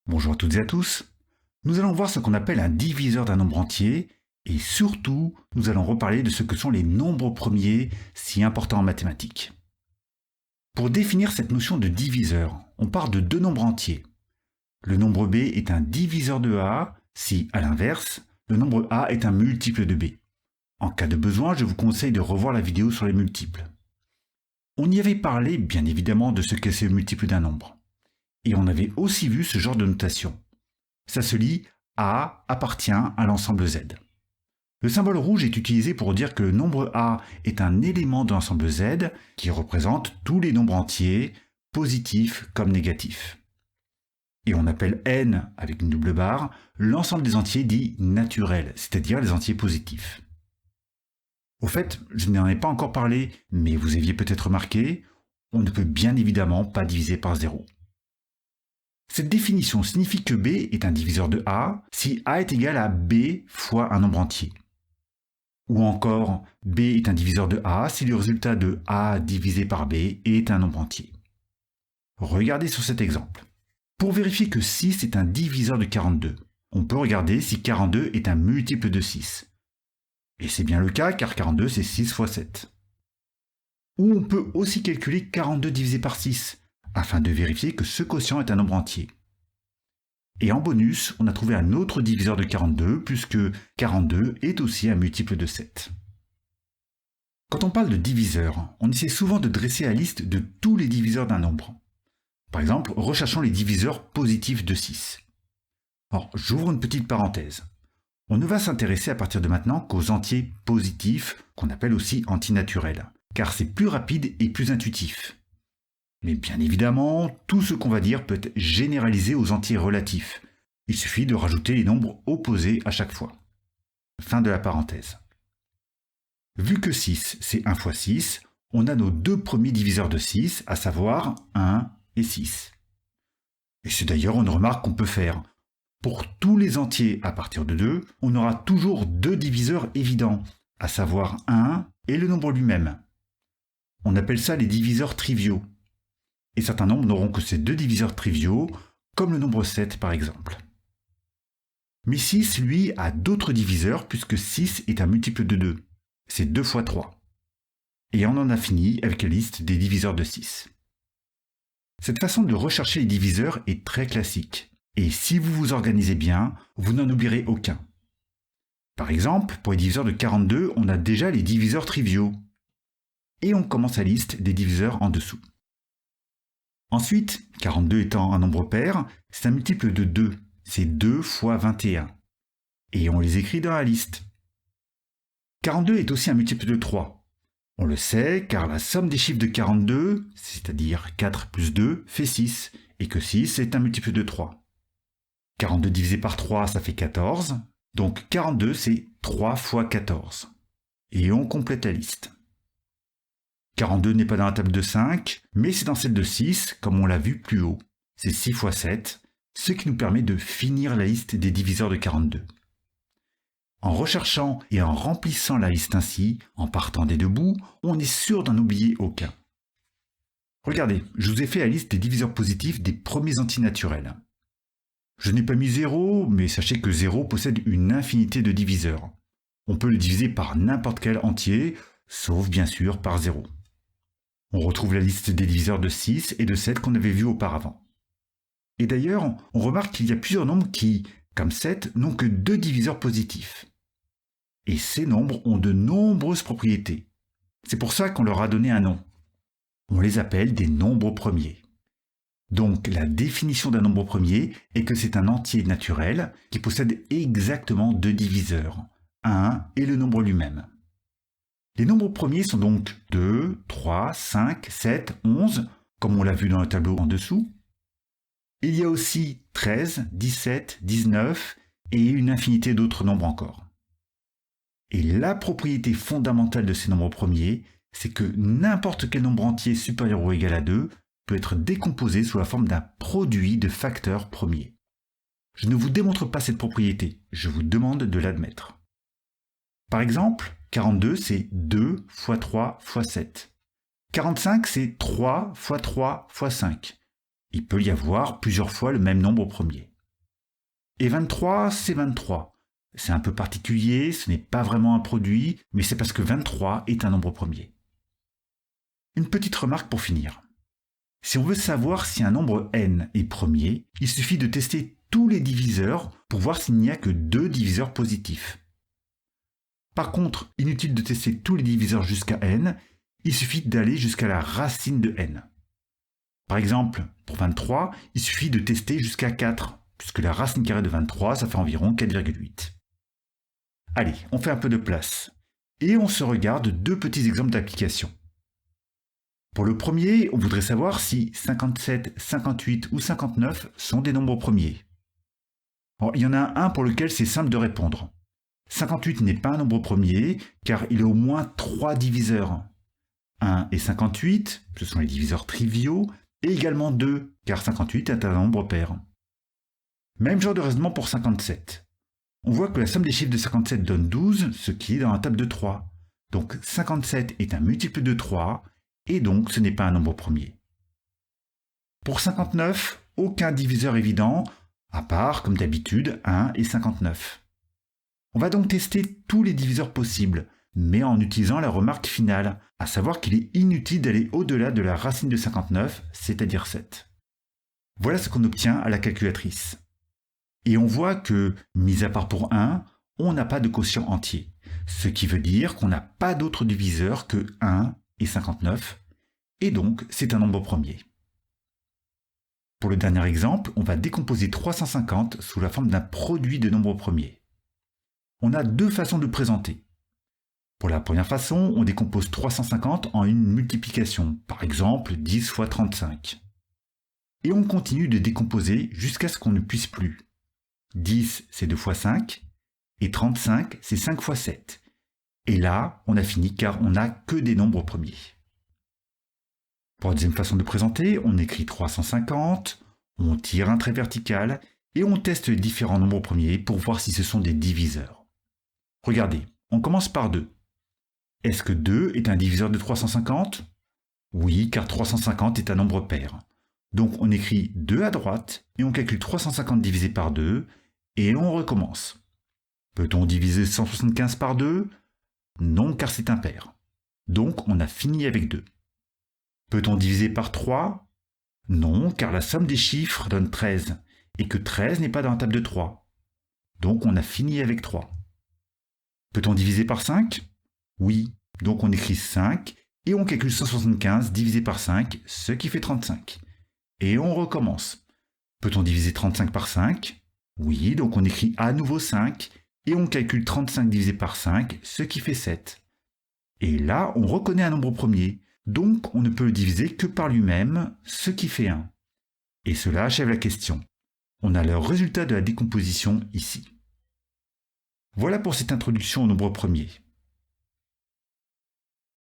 Bonjour à toutes et à tous. Nous allons voir ce qu'on appelle un diviseur d'un nombre entier et surtout, nous allons reparler de ce que sont les nombres premiers si importants en mathématiques. Pour définir cette notion de diviseur, on part de deux nombres entiers. Le nombre b est un diviseur de a si, à l'inverse, le nombre a est un multiple de b. En cas de besoin, je vous conseille de revoir la vidéo sur les multiples. On y avait parlé, bien évidemment, de ce que c'est le multiple d'un nombre. Et on avait aussi vu ce genre de notation. Ça se lit A appartient à l'ensemble Z. Le symbole rouge est utilisé pour dire que le nombre A est un élément de l'ensemble Z qui représente tous les nombres entiers, positifs comme négatifs. Et on appelle N, avec une double barre, l'ensemble des entiers dits naturels, c'est-à-dire les entiers positifs. Au fait, je n'en ai pas encore parlé, mais vous aviez peut-être remarqué, on ne peut bien évidemment pas diviser par 0. Cette définition signifie que b est un diviseur de a si a est égal à b fois un nombre entier. Ou encore, b est un diviseur de a si le résultat de a divisé par b est un nombre entier. Regardez sur cet exemple. Pour vérifier que 6 est un diviseur de 42, on peut regarder si 42 est un multiple de 6. Et c'est bien le cas car 42 c'est 6 fois 7. Ou on peut aussi calculer 42 divisé par 6, afin de vérifier que ce quotient est un nombre entier. Et en bonus, on a trouvé un autre diviseur de 42, puisque 42 est aussi un multiple de 7. Quand on parle de diviseurs, on essaie souvent de dresser la liste de tous les diviseurs d'un nombre. Par exemple, recherchons les diviseurs positifs de 6. Alors, j'ouvre une petite parenthèse. On ne va s'intéresser à partir de maintenant qu'aux entiers positifs, qu'on appelle aussi antinaturels, car c'est plus rapide et plus intuitif. Mais bien évidemment, tout ce qu'on va dire peut être généralisé aux entiers relatifs. Il suffit de rajouter les nombres opposés à chaque fois. Fin de la parenthèse. Vu que 6, c'est 1 fois 6, on a nos deux premiers diviseurs de 6, à savoir 1 et 6. Et c'est d'ailleurs une remarque qu'on peut faire. Pour tous les entiers à partir de 2, on aura toujours deux diviseurs évidents, à savoir 1 et le nombre lui-même. On appelle ça les diviseurs triviaux. Et certains nombres n'auront que ces deux diviseurs triviaux, comme le nombre 7 par exemple. Mais 6, lui, a d'autres diviseurs puisque 6 est un multiple de 2. C'est 2 fois 3. Et on en a fini avec la liste des diviseurs de 6. Cette façon de rechercher les diviseurs est très classique. Et si vous vous organisez bien, vous n'en oublierez aucun. Par exemple, pour les diviseurs de 42, on a déjà les diviseurs triviaux. Et on commence la liste des diviseurs en dessous. Ensuite, 42 étant un nombre pair, c'est un multiple de 2. C'est 2 fois 21. Et on les écrit dans la liste. 42 est aussi un multiple de 3. On le sait car la somme des chiffres de 42, c'est-à-dire 4 plus 2, fait 6, et que 6 est un multiple de 3. 42 divisé par 3, ça fait 14. Donc 42, c'est 3 fois 14. Et on complète la liste. 42 n'est pas dans la table de 5, mais c'est dans celle de 6, comme on l'a vu plus haut. C'est 6 fois 7, ce qui nous permet de finir la liste des diviseurs de 42. En recherchant et en remplissant la liste ainsi, en partant des deux bouts, on est sûr d'en oublier aucun. Regardez, je vous ai fait la liste des diviseurs positifs des premiers entiers naturels. Je n'ai pas mis 0, mais sachez que 0 possède une infinité de diviseurs. On peut le diviser par n'importe quel entier, sauf bien sûr par 0. On retrouve la liste des diviseurs de 6 et de 7 qu'on avait vu auparavant. Et d'ailleurs, on remarque qu'il y a plusieurs nombres qui, comme 7, n'ont que deux diviseurs positifs. Et ces nombres ont de nombreuses propriétés. C'est pour ça qu'on leur a donné un nom. On les appelle des nombres premiers. Donc la définition d'un nombre premier est que c'est un entier naturel qui possède exactement deux diviseurs, 1 et le nombre lui-même. Les nombres premiers sont donc 2, 3, 5, 7, 11, comme on l'a vu dans le tableau en dessous. Il y a aussi 13, 17, 19 et une infinité d'autres nombres encore. Et la propriété fondamentale de ces nombres premiers, c'est que n'importe quel nombre entier supérieur ou égal à 2 peut être décomposé sous la forme d'un produit de facteurs premiers. Je ne vous démontre pas cette propriété, je vous demande de l'admettre. Par exemple, 42 c'est 2 fois 3 fois 7. 45 c'est 3 fois 3 fois 5. Il peut y avoir plusieurs fois le même nombre premier. Et 23, c'est 23. C'est un peu particulier, ce n'est pas vraiment un produit, mais c'est parce que 23 est un nombre premier. Une petite remarque pour finir. Si on veut savoir si un nombre n est premier, il suffit de tester tous les diviseurs pour voir s'il n'y a que 2 diviseurs positifs. Par contre, inutile de tester tous les diviseurs jusqu'à n, il suffit d'aller jusqu'à la racine de n. Par exemple, pour 23, il suffit de tester jusqu'à 4, puisque la racine carrée de 23, ça fait environ 4,8. Allez, on fait un peu de place. Et on se regarde 2 petits exemples d'application. Pour le premier, on voudrait savoir si 57, 58 ou 59 sont des nombres premiers. Alors, il y en a un pour lequel c'est simple de répondre. 58 n'est pas un nombre premier, car il a au moins 3 diviseurs. 1 et 58, ce sont les diviseurs triviaux, et également 2, car 58 est un nombre pair. Même genre de raisonnement pour 57. On voit que la somme des chiffres de 57 donne 12, ce qui est dans la table de 3. Donc 57 est un multiple de 3, et donc ce n'est pas un nombre premier. Pour 59, aucun diviseur évident, à part, comme d'habitude, 1 et 59. On va donc tester tous les diviseurs possibles, mais en utilisant la remarque finale, à savoir qu'il est inutile d'aller au-delà de la racine de 59, c'est-à-dire 7. Voilà ce qu'on obtient à la calculatrice. Et on voit que, mis à part pour 1, on n'a pas de quotient entier, ce qui veut dire qu'on n'a pas d'autre diviseur que 1 et 59, et donc c'est un nombre premier. Pour le dernier exemple, on va décomposer 350 sous la forme d'un produit de nombres premiers. On a 2 façons de présenter. Pour la première façon, on décompose 350 en une multiplication, par exemple 10 fois 35. Et on continue de décomposer jusqu'à ce qu'on ne puisse plus. 10, c'est 2 fois 5, et 35, c'est 5 fois 7. Et là, on a fini car on n'a que des nombres premiers. Pour la deuxième façon de présenter, on écrit 350, on tire un trait vertical, et on teste les différents nombres premiers pour voir si ce sont des diviseurs. Regardez, on commence par 2. Est-ce que 2 est un diviseur de 350 ? Oui, car 350 est un nombre pair. Donc on écrit 2 à droite, et on calcule 350 divisé par 2, et on recommence. Peut-on diviser 175 par 2 ? Non, car c'est impair. Donc on a fini avec 2. Peut-on diviser par 3 ? Non, car la somme des chiffres donne 13, et que 13 n'est pas dans la table de 3. Donc on a fini avec 3. Peut-on diviser par 5 ? Oui, donc on écrit 5, et on calcule 175 divisé par 5, ce qui fait 35. Et on recommence. Peut-on diviser 35 par 5 ? Oui, donc on écrit à nouveau 5, et on calcule 35 divisé par 5, ce qui fait 7. Et là, on reconnaît un nombre premier, donc on ne peut le diviser que par lui-même, ce qui fait 1. Et cela achève la question. On a le résultat de la décomposition ici. Voilà pour cette introduction au nombre premier.